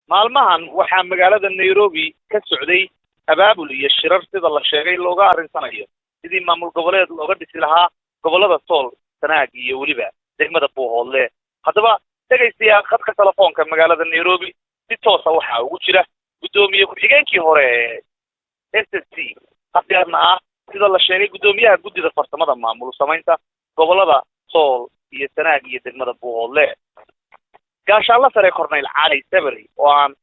maalmahan waxaa magaalada Nairobi ka socday abaabul iyo shirar sida la sheegay looga arinsanayo sidii maamul goboleed looga dhisi lahaa gobolada Sool, Sanaag iyo waliba degmada Buuhoodle. haddaba dhageystayaal khadka telefoonka magaalada Nairobi si toos ah waxa ugu jira gudoomiye ku-xigeenkii hore SSC qadarna ah sida la sheegay gudoomiyaha guddida farsamada maamul samaynta gobolada Sool iyo Sanaag iyo degmada Buuhoodle gaashaalla sare Corneyl Cali Sabri oo aan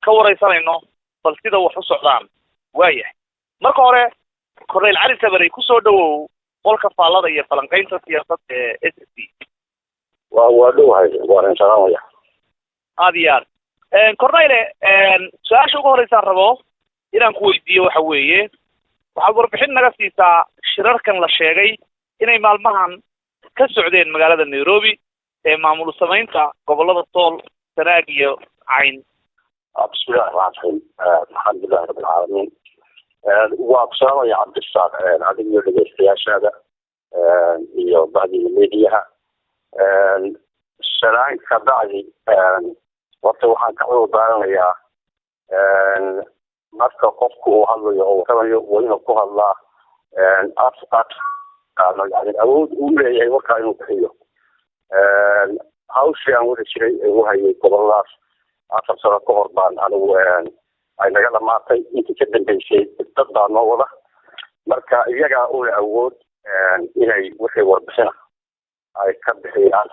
ka wareysanayno bal sida wax u socdaan. waayahay marka hore Corneyl Cali Sabri ku soo dhawow qolka faallada iyo falanqaynta siyaasadda ee SSC. waa dhawahay waan salaamaya aad Corneyl su'aasha ugu horeysa rabo inaan ku weydiiyo waxa weeye waxaad warbixin naga siisaa shirarkan la sheegay inay maalmahan ka socdeen magaalada Nairobi ee maamul samaynta gobolada Sool, Sanaag iyo Cayn. bismillaah الرحمن الرحيم الحمد لله رب العالمين وأقسام يا عبد الصاد هذه اللي جالس هذا iyo بعدين الميديا الشرائع كبعدي وقت waxaan ka wadaanayaa marka qofku uu hadlayo oo rabayo inuu ku hadlaa yani awood u leeyahay marka inuu bixiyo hawshii aan wada jiray uu hayay goboladaas 4 sano ka hor baan anigu ay naga dhamaatay intii ka dambeysay dad baa noo wada marka iyaga uu awood inay wixii warbixina ay ka bixiyaan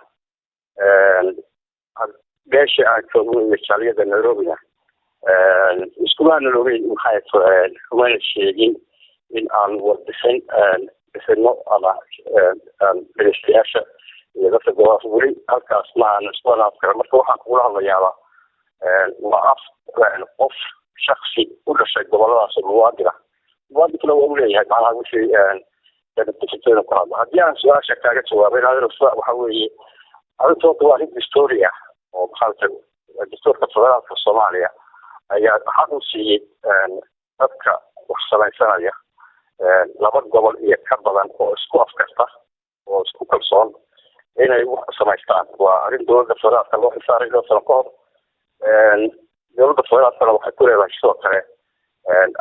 beesha aan joogno jaaliyada Nairobi iskuulana loogeyn maxay tahay sheegin in aan warbixin bixino ama beeshayaasha iyo dadka gobolka weli halkaas ma aan iskuulana afkar marka waxaan kula hadlayaa waa qof shakhsi u dhashay goboladaas muwaadina waa u leeyahay macnaha wixii dadka ku hadla haddii aan su-aasha kaaga jawaabay waxa weeye arrintoota waa arrin historia oo maxaa dastuurka federaalka Soomaaliya ayaa xaq u siiyay dadka wax samaysanaya laba gobol iyo ka badan oo isku afkarta oo isku kalsoon inay wax samaystaan waa arrin dowladda federaalka loo xisaaray loo sano ka hor dowladda federaalka waxay ku leedahay sidoo kale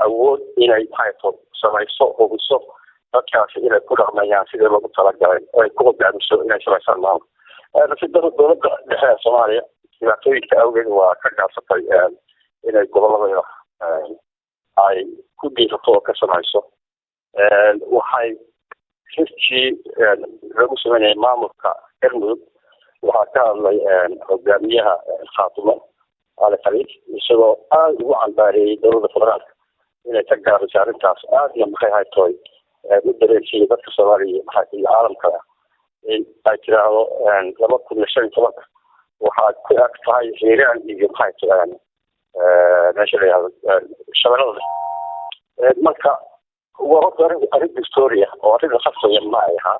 awood inay samayso hubiso dadkaasi inay ku dhaqmayaan sidii loogu talagalay oo ay ku hogaamiso inay samaysaan maamul sidoo dowladda dhexe ee Soomaaliya dhibaatooyinka awgeed waa ka gaabsatay inay gobolada ay ku dhiirato oo ka samayso waxay xistii lagu sameeyay maamulka Galmudug waxaa ka hadlay hogaamiyaha Khaatumo على خليج isagoo aad ugu cambaareeyay dowladda federaalka inay ka gaabisay arrintaas aadna maxay ahayd toy u dareensiiyay dadka Soomaaliya maxay caalamka in ay tiraahdo 2015 waxaa ku ag tahay Hiiraan iyo maxay tahay meesha la yiraahdo shabeellada marka waa arrin historia oo arrin khasaya ma aha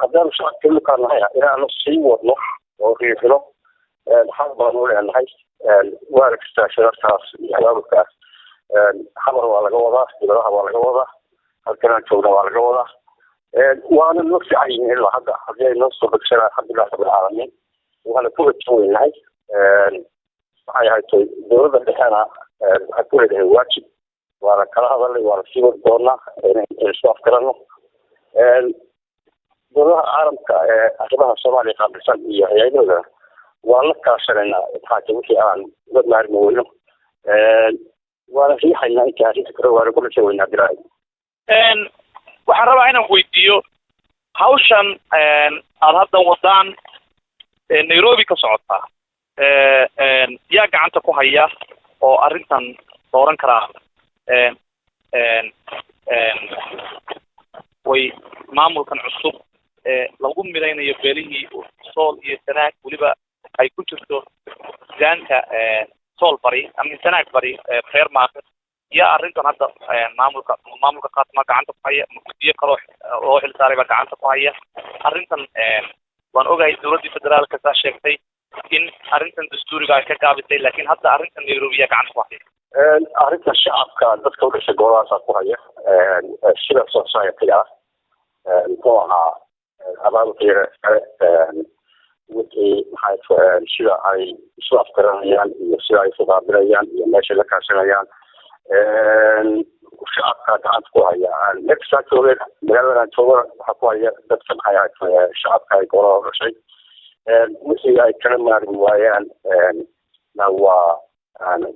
haddaan shaqo ka nahay inaan sii wadno oo riixno xal baan u leenahay waa kasta shirarkaas iyo abaabulkaas xamar waa laga wadaa dowladaha waa laga wadaa halkan joogna waa laga wadaa waana loo fiican yahay ilaa hadda haddii ay noo soo baxshaan alxamdulilah rabbil caalamiin waxaana ku wajahaynahay waxay ahayd dowladda dhexena waxay ku leedahay waajib waana kala hadalay waana sii wadi doonaa inay isku afgarano dowladaha caalamka ee arrimaha Soomaaliya qaabilsan iyo hay'adahooda waa la kaashanaynaa maxaa wixii aan uga maarmi weyno waana riixaynaa inta arrinta kale waana kula jawaynaa bilaay waxaan rabaa inaan weydiiyo hawshan aad hadda wadaan Nairobi ka socota yaa gacanta ku haya oo arrintan dooran karaa way maamulkan cusub lagu midaynayo beelihii Sool iyo Sanaag waliba ay ku jirto jaanka Sool bari ama Sanaag bari reer maaqad yaa arrintan hadda maamulka qaatma gacanta ku haya muddo kale oo xilsaaray gacanta ku haya arrintan waan ogahay dowladda federaalka ka sheegtay in arrintan dastuuriga ay ka gaabisay laakiin hadda arrintan Nairobi yaa gacanta ku haya arrinta shacabka dadka u dhashay goboladaas ku haya sida society muxuu ahaa abaabulkeeda wixii maxay sida ay isu afkaranayaan iyo sida ay fuqaabilayaan iyo meesha la kaashanayaan shacabka gacanta ku haya nextatoole magaalada jooga waxaa ku haya dadka maxay shacabka ay golaha dhashay wixii ay kala maarmi waayaan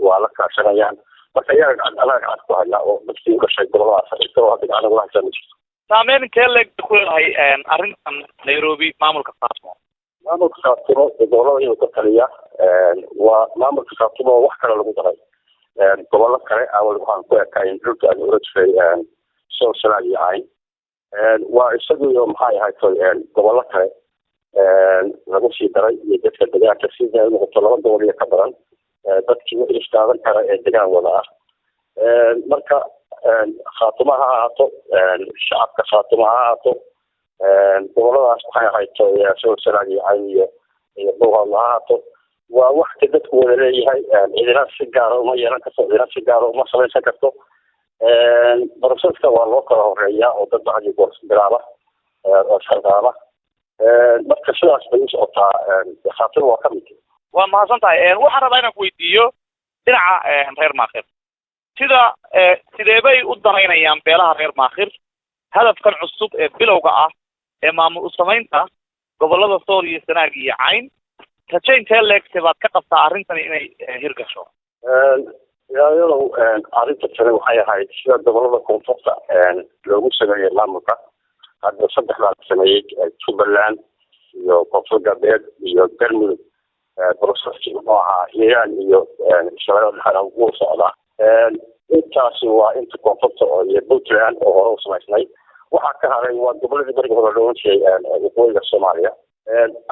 waa la kaashanayaan marka iyaga gacanta ku haya oo dadkii u dhashay goboladaas isagoo hadda gacanta kula haysaa ma jirto saameyn intee leeg ku leedahay arrintan Nairobi maamulka Khartoum maamulka Khartoum gobolada inuu ka taliya waa maamulka Khartoum wax kale lagu daray gobollo kale awal waxaan ku ekayn dhulka aan ula jiray soo salaayahay waa isagu maxay ahayd gobollo kale lagu sii daray iyo dadka deegaanka sida uu noqoto laba gobol iyo ka badan dadkii wixii istaadan kara ee deegaan wada ah marka Khartoum ha ahaato shacabka Khartoum ha ahaato goboladaas waxay ahayd soo salaayahay iyo booqol ha ahaato waa wax dadku wada leeyahay idina si gaar ah uma yeelan karto idina si gaar ah uma samaysan karto boroseska waa loo kala horeeyaa oo dad bacdi goor bilaaba oo shaqaala marka sidaas bay u socotaa Khartoum waa ka mid waa mahadsan tahay waxaan rabaa inaan ku weydiiyo dhinaca reer Maakhir sidee bay u danaynayaan beelaha reer Maakhir hadafkan cusub ee bilowga ah ee maamul u samaynta gobolada Sool iyo Sanaag iyo Cayn rajaynta leegtay baad ka qabtaa arrintan inay hirgasho yaayo arrinta kale waxay ahayd sida gobolada koonfurta loogu sameeyay maamulka hadda saddex la sameeyay Jubaland iyo Koonfur Galbeed iyo Galmudug boroseski oo ahaa Hiiraan iyo Shabeellaha Dhexe ugu socda intaasi waa inta koonfurta oo iyo Puntland oo hore u samaysnay waxaa ka haray waa goboladii bariga hore loo jeeyay waqooyiga Soomaaliya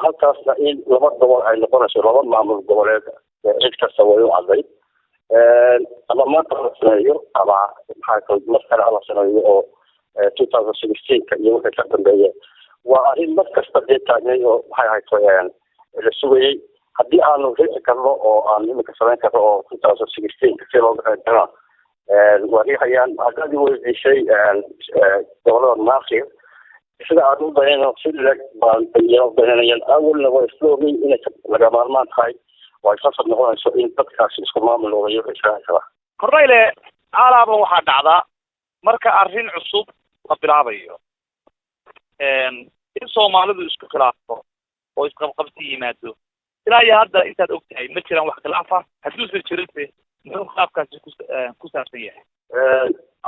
halkaasna in laba gobol ay noqonayso laba maamul goboleed cid kasta way u caday ama maanta la sameeyo ama maxaa mar kale la sameeyo oo 2016 iyo wixii ka dambeeyay waa arrin mar kasta deetaagnay oo waxay ahayd la sugayay haddii aanu riixi karno oo aan iminka samayn karno oo 2016 si looga qeybgala wariyahayaan haddii weydiisay gobolada Maakhir sida aad u baahayno si lag baan iyo baahayaan awalna waa isloomi inay laga maarmaan tahay waa fasal noqonayso in dadkaasi isku maamul oo iyo israaciila korreyle alaaba waxaa dhacda marka arrin cusub la bilaabayo in Soomaalidu isku khilaafto oo isqabqabsi yimaado ilaa iyo hadda intaad ogtahay ma jiraan wax khilaaf ah haddii uu jirto muxuu khilaafkaasi ku saabsan yahay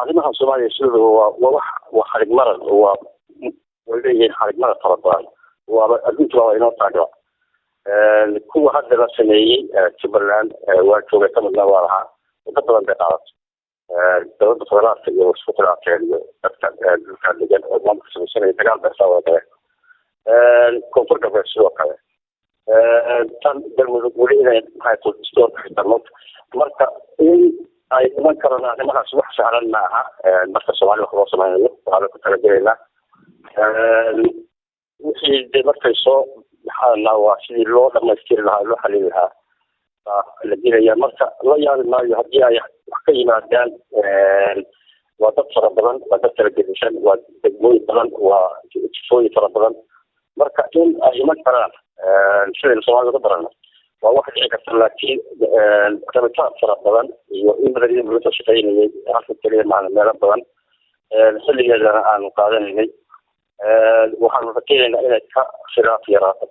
arrimaha Soomaaliya sida waa xarig maran waa وليه حرج مرة طبعا وأنت لو إنه طاقة كل هذا السنة تبرلان وكذا كم نوارها وطبعا بقعات دولة الصغيرات اللي وصفت العقارية كان لجان أمام كسر السنة يتقال بسوا ده كونفور كبر سوا كذا كان بالمولين هاي تستور في النوت مركا أي من كرنا أنا ما أسمح سهرنا مركا سوالي خلاص ما يلو وهذا كنت رجعنا wixii de markay soo maxaa waa sidii loo dhamaystiri lahaa loo xalin lahaa la diraya marka la yaabi maayo haddii ay wax ka yimaadaan waa dad fara badan waa dad kala gedishan waa degmooyin badan waa jifooyin fara badan marka in ay iman karaan sidaynu Soomaalida ka barano waa wax dhici karta laakiin rabitaan fara badan iyo in badan laga soo shaqeynayay halka kaliya macna meelo badan xilligeedana aanu qaadanaynay waxaan rajaynaa inay ka khilaaf yaraato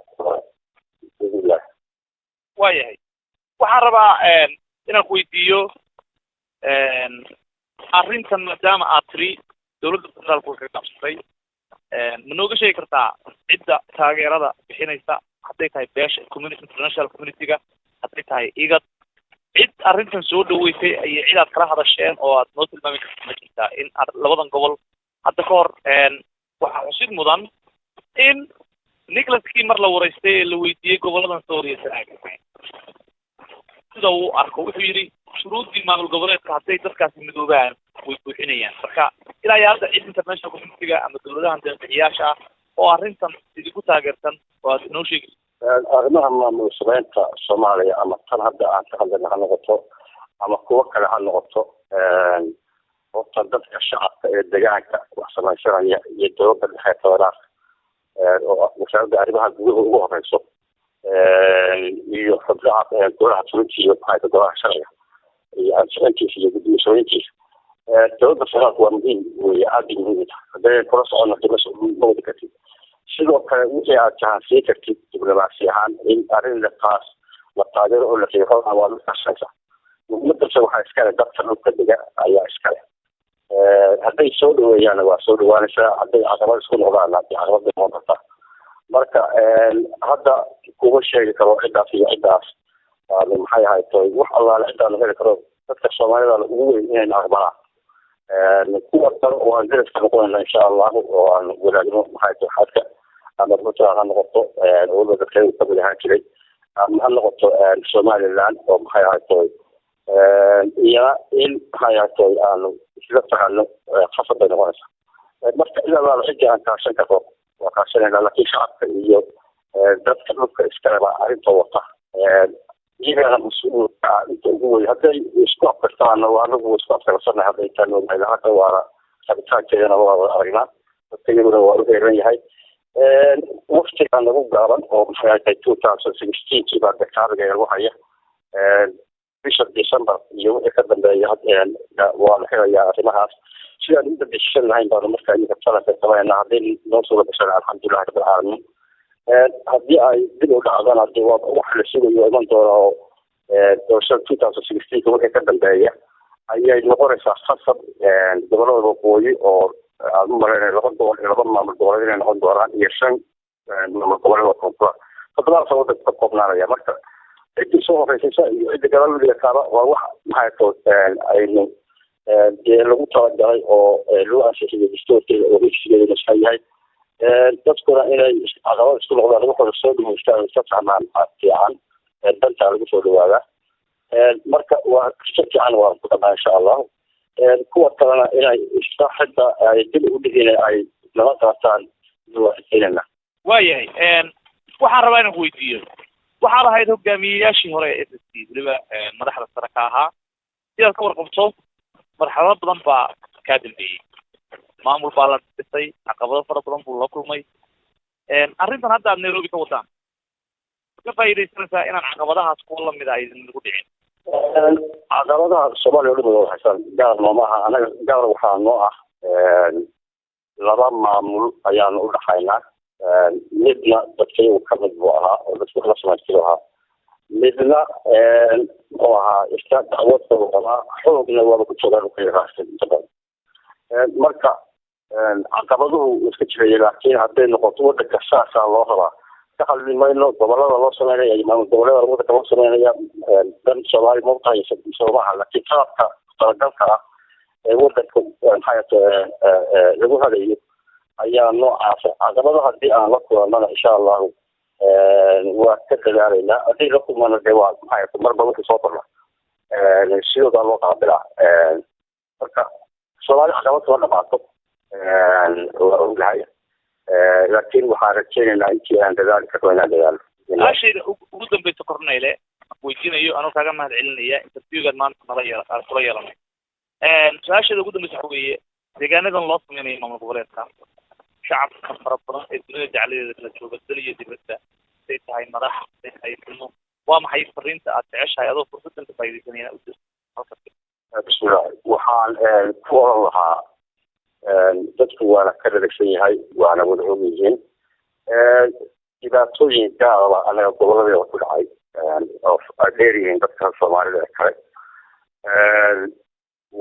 waayahay waxaan rabaa inaan ku weydiiyo arrintan maadaama aad tiri dowladda federaalku waxay qabsatay ma nooga sheegi kartaa cidda taageerada bixinaysa hadday tahay beesha community international community-ga hadday tahay igad cid arrintan soo dhaweysay ayay cid aad kala hadasheen oo aad noo tilmaami karta ma jirtaa in labadan gobol hadda ka hor waxaa xusid mudan in Nicholas mar la wareystay la weydiiyay goboladan Sool iyo Sanaag sida uu arko wuxuu yiri shuruudii maamul goboleedka hadday dadkaasi midoobaan way buuxinayaan marka ilaa hadda cid international community-ga ama dowladaha deeqayaasha oo arrintan sidii ku taageersan waa noo sheegi arrimaha maamul samaynta Soomaaliya ama tan hadda aan ka hadlayna ha noqoto ama kuwa kale ha noqoto oo dadka shacabka ee deegaanka wax samaysanaya iyo dowladda dhexe tooraas oo wasaaradda arrimaha gudaha ugu horeyso iyo xubnaha golaha fulintiiyo maxay golaha sharciga iyo ansixintiisa iyo guddoomiyooyinkiisa dowladda federaalka waa muhiim wey aada muhiim tahay hadday kula socono ma wadi kartid sidoo kale wixii aad jahansiin kartid diblomaasi ahaan in arrin laqaas la taageero oo la riixo waa mid kashaysa muhiimadase waxaa iskale dadka dhulka dega ayaa iskale hadday soo dhaweeyaanna waa soo dhawaanaysaa hadday caqabad isku noqdaanna hadii caqabad bay noqon kartaa marka hadda kuma sheegi karo ciddaas iyo ciddaas maxay ahayd wax allaale ciddaanu heli karo dadka soomaalida ugu weyn inayna aqbalaan kuwa kale oo aan daraska noqonayna insha allahu oo aan wadaagno maxay tahay xadka ama puntland ha noqoto waliba dadkeedu kamid ahaan jiray ama ha noqoto somaliland oo maxay ahayd iyana in maxay ahayd aanu isla fahano khasab bay noqonaysaa marka ila allaale cidii aan kaashan karno waa kaashanayna laakiin shacabka iyo dadka dhulka iskaleba arrinta wata iyagana mas-uulka inta ugu weyn hadday isku afkartaan anagu isku afkarsana hadday taan ogahay hadda waana rabitaankeedana waa wada aragnaa dadka iyaguna waa u heeran yahay waqtiga nagu gaaban oo maxay ahayd 2016 baa dakaabiga lagu haya bisha December iyo wixii ka dambeeya waa la xirayaa arrimahaas sidaan inta bishan lahayn baanu markaa iyaga talaka sameynaa haddii noo soo gashan alxamdulillahi rabbil caalamiin haddii ay dib u dhacdana dee waa wax la sugayo iman doona oo doorashada 2016 wixii ka dambeeya ayay noqonaysaa khasab gobolada waqooyi oo aan u malaynaya laba maamul goboleed inay noqon doonaan iyo 5 maamul goboleed oo koonfur toddobaad sanad ka koobnaanaya marka cidii soo horeysaysa iyo cidda gabaladiga kaaba waa wax maxay tahay aynu dee lagu talagalay oo loo ansixiyay dastuurkeeda oo heshiiskeeda la yahay dadkuna inay caqabad isku noqdaan waxooda soo dhaweystaan iska fahmaan fiican danta lagu soo dhawaadaa marka waa si fiican waa ku dhamaa insha allahu kuwa kalena inay iska xidda ay dib u dhigin ay nala qaataan waa waayahay waxaan rabaa inaan weydiiyo waxaad ahayd hogaamiyeyaashii hore ee SSC weliba madaxda sare ka ahaa sidaad ka warqabto marxalado badan baa kaa dambeeyey maamul baa la dhisay caqabado fara badan buu la kulmay arrintan hadda aad Nairobi ka wadaan ka faa'iidaysanaysaa inaan caqabadahaas kuwa lamid ah idin lagu dhicin caqabadaha Soomaaliya oo dhan waxay gaar noomaha anaga gaar waxaa noo ah laba maamul ayaan u dhaxaynaa midna dadkaygu ka mid buu ahaa oo dadku la samaystay ahaa midna oo ahaa iska dacwadka uu qabaa xoogna waaba ku joogaan u ka yaraastay inta badan marka caqabaduhu iska jiraya laakiin hadday noqoto waddanka saasaa loo rabaa ka hadli mayno gobolada loo sameynaya iyo maamul goboleeda waddanka loo sameynaya dan soomaali ma utahay soomaha laakiin qaabka talagalka ah ee waddanka maxay lagu hagayo ayaa noocaasa caqabado haddii aan la kulannana insha allahu waa ka dadaalaynaa haddii la kulmana dee waa maxay marba wixii soo korna sidoodaa loo qaabilaa marka soomaali caqabad kama dhamaato waa ognahay laakiin waxaan rajeynaynaa intii aan dadaali karno inaan dadaalo ashayda ugu dambeysa korneyle weydiinayo anuu kaaga mahad celinaya interviewgaad maanta nala kula yeelanay su-aasheeda ugu dambeysa waxa weeye deegaanadan loo sameynayo maamul goboleedka shacabka fara badan ee dunida jecladeeda kala jooga dal iyo dibadda say tahay madax say tahay ilmo waa maxay fariinta aad jeceshahay adoo fursadan ka faa'iidaysanayna u jirto bismillah waxaan ku oran lahaa dadku waana ka dharagsan yahay waana wada og yihiin dhibaatooyin gaaraba anaga goboladeeda ku dhacay oo ay dheer yihiin dadka soomaalida ee kale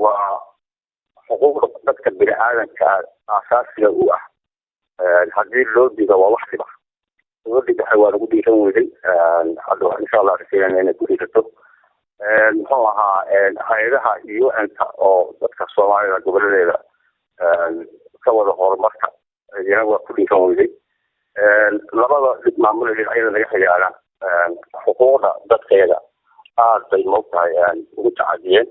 waa xuquuqda dadka bini aadanka aasaasiga u ah haddii loo digo waa wax dhiba loo digahay waa lagu dhiiran weyday hadda waxaan insha allah rajeynayna inay ku dhiirato muxuu ahaa hay-adaha UN-ka oo dadka soomaalida goboladeeda ka wada horumarka iyana waa ku dhiiran weyday labada maamul dhinacyada laga xigaana xuquuqda dadkeeda aad bay moogtahay ugu tacadiyeen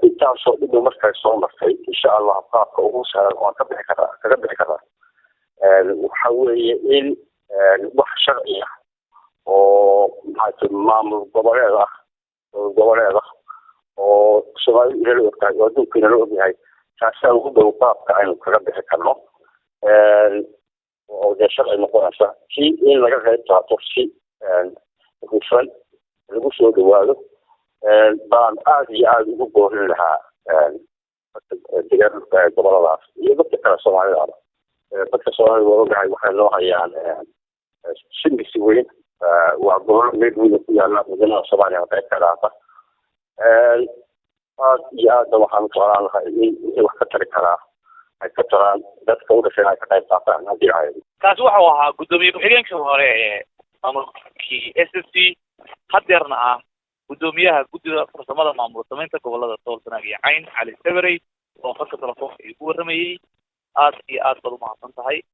intaasoo dhibba markay soo martay insha allah qaabka ugu sahlan oo kaga bixi karaa waxa weeye in wax sharci ah oo maxaa maamul goboleed ah oo Soomaaliya inala ogtahay oo adduunka inala ogyahay taasaa ugu dhow qaabka aynu kaga bixi karno oo dee sharci noqonaysa si in laga qayb qaato si hufan lagu soo dhawaado baan aada iyo aada ugu boorin lahaa deegaanka goboladaas iyo dadka kale soomaalida dadka soomaalida waa ogahay waxay noo hayaan simisi weyn waa gobolo meel weyn ku yaala mudanaha soomaaliya qayb ka dhaata aad iyo aadna waxaan u jeclaan lahay in wax ka tari karaa ay ka taraan dadka u dhashay ay ka qayb qaataan haddii ay kaasi waxau ahaa guddoomiye ku-xigeenkii hore ee maamulkii SSC hadeerna ah guddoomiyaha guddida farsamada maamul samaynta gobolada Sool Sanaag iyo Cayn Cali Sabarey oo farka telefoonka ugu waramayay aad iyo aad baad u mahadsan tahay